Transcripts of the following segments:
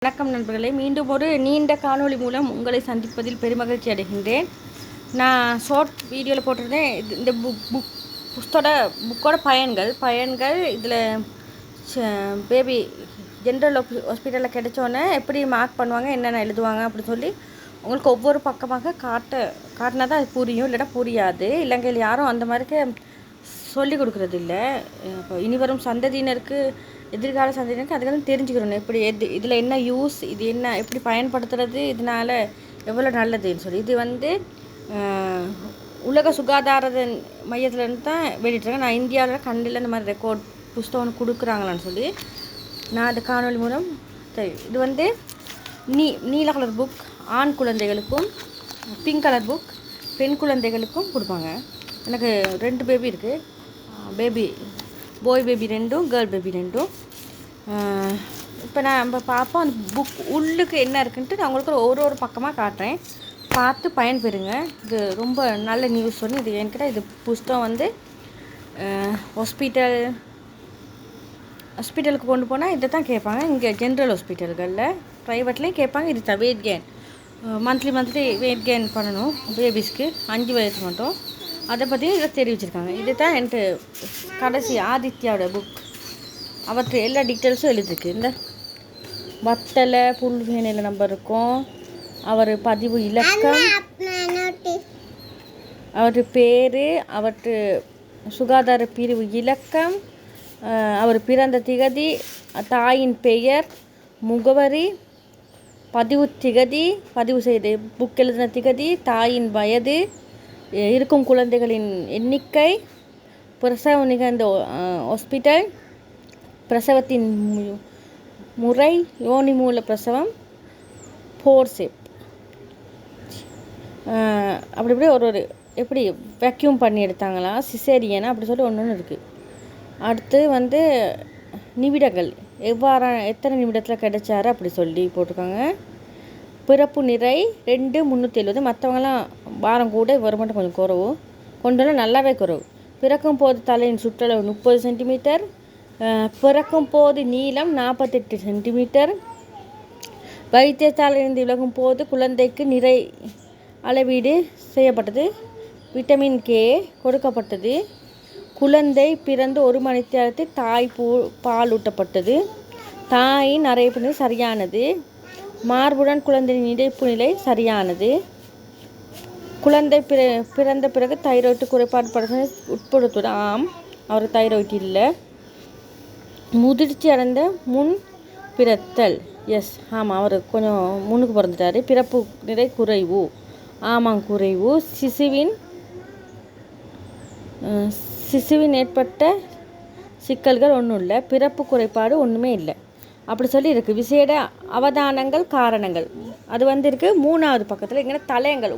வணக்கம் நண்பர்களே, மீண்டும் ஒரு நீண்ட காணொளி மூலம் உங்களை சந்திப்பதில் பெருமகிழ்ச்சி அடைகின்றேன். நான் ஷார்ட் வீடியோவில் போட்டிருந்தேன். இந்த புக்கோட பயன்கள் இதில் பேபி ஜென்ரல் ஹாஸ்பிட்டலில் கிடைச்சோன்னே எப்படி மார்க் பண்ணுவாங்க, என்னென்ன எழுதுவாங்க அப்படின்னு சொல்லி உங்களுக்கு ஒவ்வொரு பக்கமாக காட்டினா தான் அது புரியும், இல்லைனா புரியாது. இலங்கையில் யாரும் அந்த மாதிரிக்கு சொல்லி கொடுக்குறது இல்லை. இப்போ இனி வரும் சந்ததியினருக்கு, எதிர்கால சந்ததியினருக்கு அதுக்கெல்லாம் தெரிஞ்சுக்கிறோம் எப்படி இதில் என்ன யூஸ், இது என்ன எப்படி பயன்படுத்துறது, இதனால் எவ்வளோ நல்லதுன்னு சொல்லி. இது உலக சுகாதார மையத்துலேருந்து தான் வெளியிட்றாங்க. நான் இந்தியாவில் கண்டில் இந்த மாதிரி ரெக்கார்ட் புஸ்தகம் கொடுக்குறாங்களான்னு சொல்லி நான் அது காணொலி மூலம் இது நீல கலர் புக் ஆண் குழந்தைகளுக்கும், பிங்க் கலர் புக் பெண் குழந்தைகளுக்கும் கொடுப்பாங்க. எனக்கு 2 பேபி இருக்குது. Boy baby 2, girl baby 2. இப்போ நம்ம பார்ப்போம் அந்த புக் உள்ளுக்கு என்ன இருக்குன்ட்டு நான் உங்களுக்கு ஒரு பக்கமாக காட்டுறேன். பார்த்து பயன்பெறுங்க. இது ரொம்ப நல்ல நியூஸ் சொல்லி. இது என்கிட்ட இது புஸ்தகம் ஹாஸ்பிட்டலுக்கு கொண்டு போனால் இதை தான் கேட்பாங்க. இங்கே ஜென்ரல் ஹாஸ்பிட்டல்களில் ப்ரைவேட்லேயும் கேட்பாங்க. இது தான் weight gain, monthly weight gain பண்ணணும் பேபிஸ்க்கு 5 வயசு மட்டும். அதை பற்றி இதில் தெரிவிச்சிருக்காங்க. இது தான் எனக்கு கடைசி ஆதித்யாவோட புக். அவற்றை எல்லா டீட்டெயில்ஸும் எழுதிருக்கு. இந்த வத்தலை புல்வேனையில் நம்பர் இருக்கும், அவர் பதிவு இலக்கம், அவர் பேர், அவற்று சுகாதார பிரிவு இலக்கம், அவர் பிறந்த திகதி, தாயின் பெயர், முகவரி, பதிவு திகதி, பதிவு செய்த புக் எழுதின திகதி, தாயின் வயது, இருக்கும் குழந்தைகளின் எண்ணிக்கை, பிரசவம் நிகழ்ந்த ஹாஸ்பிட்டல், பிரசவத்தின் முறை, யோனி மூல பிரசவம், ஃபோர்செப், அப்படி ஒரு எப்படி வேக்யூம் பண்ணி எடுத்தாங்களா, சிசேரியனா அப்படி சொல்லி ஒன்று இருக்குது. அடுத்து நிமிடங்கள் எத்தனை நிமிடத்தில் கிடைச்சாரு அப்படி சொல்லி போட்டிருக்காங்க. பிறப்பு நிறை 2,370. மற்றவங்களாம் வாரம் கூட, இவர் மட்டும் கொஞ்சம் குறவு, கொண்டு வந்தால் நல்லாவே குறவு. பிறக்கும் போது தலையின் சுற்றளவு 30 சென்டிமீட்டர், பிறக்கும் போது நீளம் 48 சென்டிமீட்டர், வைத்தியசாலையிலிருந்து விலகும் போது குழந்தைக்கு நிறை அளவீடு செய்யப்பட்டது, விட்டமின் கே கொடுக்கப்பட்டது, குழந்தை பிறந்து 1 மணி நேரத்தில் தாய் பால் ஊட்டப்பட்டது, தாயின் அரைப்பு சரியானது, மார்புடன் குழந்தையின் இணைப்பு நிலை சரியானது, குழந்தை பிறந்த பிறகு தைராய்டு குறைபாடு உட்படுத்துவது. ஆம், அவர் தைராய்டு இல்லை. முதிர்ச்சி அடைந்த முன் பிறத்தல். எஸ், ஆமாம், அவர் கொஞ்சம் முன்னுக்கு பிறந்துட்டார். பிறப்பு நிறை குறைவு. ஆமாம், குறைவு. சிசுவின் ஏற்பட்ட சிக்கல்கள் ஒன்றும் இல்லை. பிறப்பு குறைபாடு ஒன்றுமே இல்லை அப்படி சொல்லி இருக்குது. விசேட அவதானங்கள் காரணங்கள் அது இருக்குது 3வது பக்கத்தில். இங்கே தலையங்கள்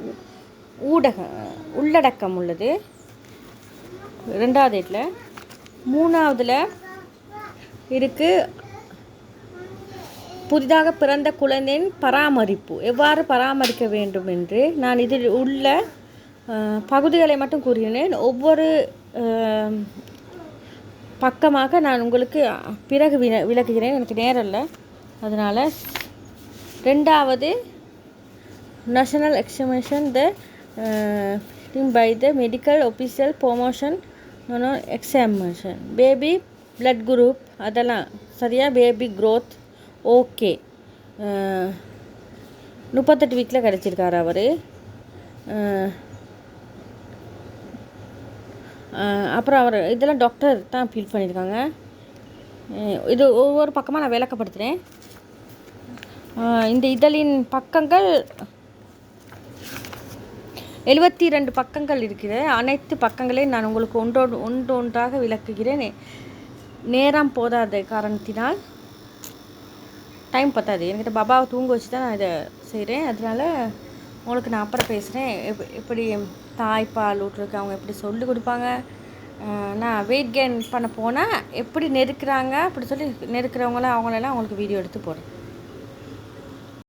உள்ளடக்கம் உள்ளது 2வது இடத்துல. 3வதுல இருக்குது புதிதாக பிறந்த குழந்தையின் பராமரிப்பு, எவ்வாறு பராமரிக்க வேண்டும் என்று. நான் இதில் உள்ள பகுதிகளை மட்டும் கூறுகிறேன். ஒவ்வொரு பக்கமாக நான் உங்களுக்கு பிறகு விளக்குகிறேன். எனக்கு நேரம் இல்லை, அதனால். 2வது national examination by the medical official promotion examination. Baby blood group அதெல்லாம் சரியா, பேபி க்ரோத் ஓகே. 38 வீக்கில் கிடச்சிருக்காரு அவர். அப்புறம் அவர் இதெல்லாம் டாக்டர் தான் ஃபீல் பண்ணியிருக்காங்க. இது ஒவ்வொரு பக்கமாக நான் விளக்கப்படுத்துகிறேன். இந்த இதழின் பக்கங்கள் 72 பக்கங்கள் இருக்கிற. அனைத்து பக்கங்களையும் நான் உங்களுக்கு ஒன்றொன்றாக விளக்குகிறேன். நேரம் போதாத காரணத்தினால் டைம் பத்தாது. என்கிட்ட பாபாவை தூங்க வச்சு தான் நான் இதை செய்கிறேன். அதனால் உங்களுக்கு நான் அப்புறம் பேசுகிறேன். எப்படி தாய்ப்பால் ஊட்டுறதுக்கு அவங்க எப்படி சொல்லி கொடுப்பாங்க, நான் வெயிட் கெயின் பண்ண போனால் எப்படி நெருக்கிறாங்க அப்படி சொல்லி நெருக்கிறவங்களாம் அவங்களெல்லாம் அவங்களுக்கு வீடியோ எடுத்து போடுறேன்.